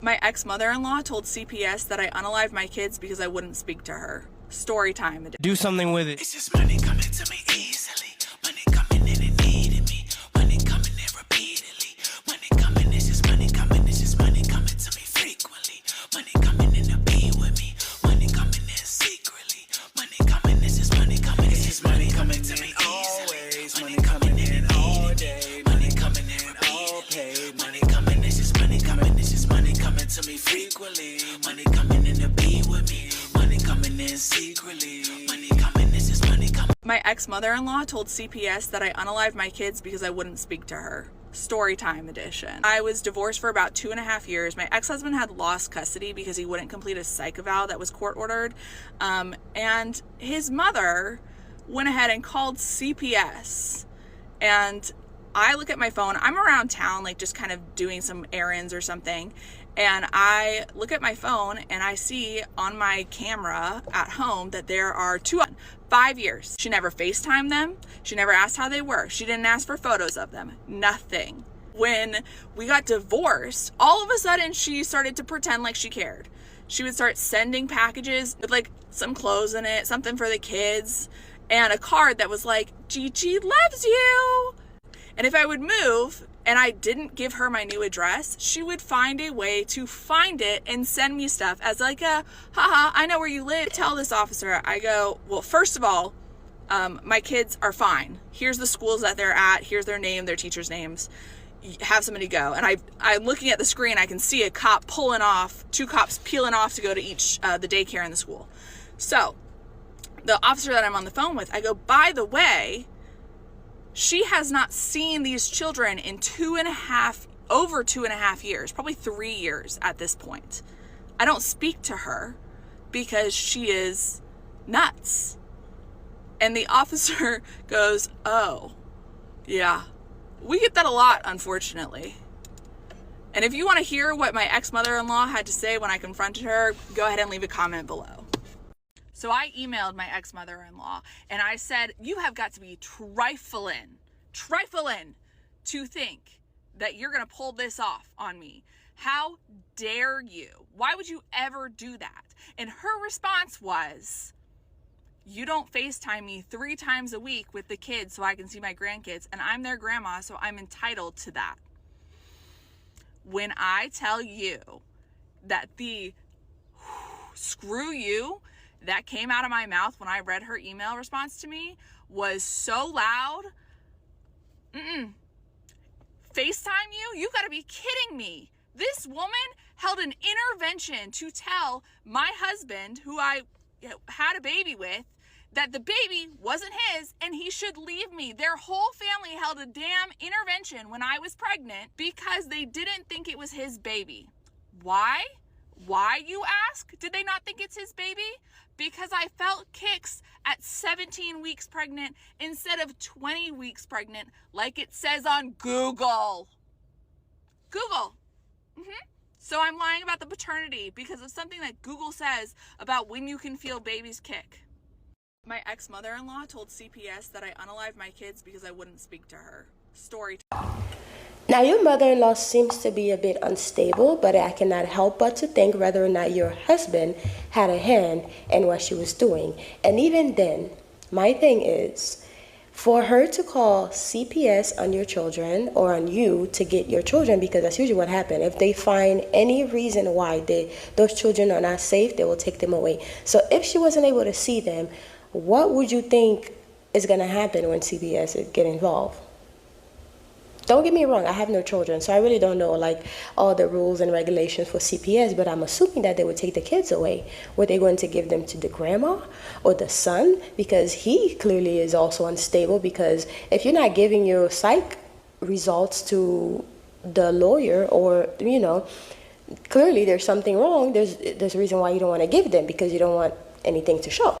My ex-mother-in-law told CPS that I unalived my kids because I wouldn't speak to her. Story time. Do something with it. It's just money coming to me easily. Money coming in and needing me. Money coming in repeatedly. Money coming, it's just money coming. It's just money coming to me frequently. Money coming in to be with me. Money coming in secretly. Money coming, it's just money coming. It's just money coming to me always. Money coming in all day. Money coming in all paid. Money coming, it's just money coming. It's just money coming to me frequently. Money coming in to be with me. Money coming in secretly. Money coming, it's just money coming. My ex-mother-in-law told CPS that I unalived my kids because I wouldn't speak to her. Story time edition. I was divorced for about 2.5 years. My ex-husband had lost custody because he wouldn't complete a psych eval that was court ordered. And his mother went ahead and called CPS. And I look at my phone. I'm around town, like just kind of doing some errands or something. And I look at my phone and I see on my camera at home that there are 5 years. She never FaceTimed them. She never asked how they were. She didn't ask for photos of them. Nothing. When we got divorced, all of a sudden she started to pretend like she cared. She would start sending packages with like some clothes in it, something for the kids, and a card that was like, Gigi loves you. And if I would move and I didn't give her my new address, she would find a way to find it and send me stuff as like a, haha, I know where you live. Tell this officer. I go, well, first of all, my kids are fine. Here's the schools that they're at. Here's their name, their teachers' names. Have somebody go. And I'm looking at the screen. I can see a cop pulling off, 2 cops peeling off to go to each, the daycare and the school. So the officer that I'm on the phone with, I go, by the way, she has not seen these children in over 2.5 years, probably 3 years at this point. I don't speak to her because she is nuts. And the officer goes, oh, yeah, we get that a lot, unfortunately. And if you want to hear what my ex-mother-in-law had to say when I confronted her, go ahead and leave a comment below. So I emailed my ex-mother-in-law and I said, you have got to be trifling to think that you're going to pull this off on me. How dare you? Why would you ever do that? And her response was, you don't FaceTime me 3 times a week with the kids so I can see my grandkids, and I'm their grandma, so I'm entitled to that. When I tell you that the screw you that came out of my mouth when I read her email response to me was so loud. FaceTime you? You gotta be kidding me. This woman held an intervention to tell my husband, who I had a baby with, that the baby wasn't his and he should leave me. Their whole family held a damn intervention when I was pregnant because they didn't think it was his baby. Why? Why, you ask? Did they not think it's his baby? Because I felt kicks at 17 weeks pregnant instead of 20 weeks pregnant, like it says on Google. Google. So I'm lying about the paternity because of something that Google says about when you can feel babies kick. My ex-mother-in-law told CPS that I unalived my kids because I wouldn't speak to her. Story time. Now, your mother-in-law seems to be a bit unstable, but I cannot help but to think whether or not your husband had a hand in what she was doing. And even then, my thing is, for her to call CPS on your children or on you to get your children, because that's usually what happens. If they find any reason why those children are not safe, they will take them away. So if she wasn't able to see them, what would you think is going to happen when CPS get involved? Don't get me wrong, I have no children, so I really don't know like all the rules and regulations for CPS, but I'm assuming that they would take the kids away. Were they going to give them to the grandma or the son? Because he clearly is also unstable, because if you're not giving your psych results to the lawyer, or, you know, clearly there's something wrong, there's a reason why you don't want to give them, because you don't want anything to show.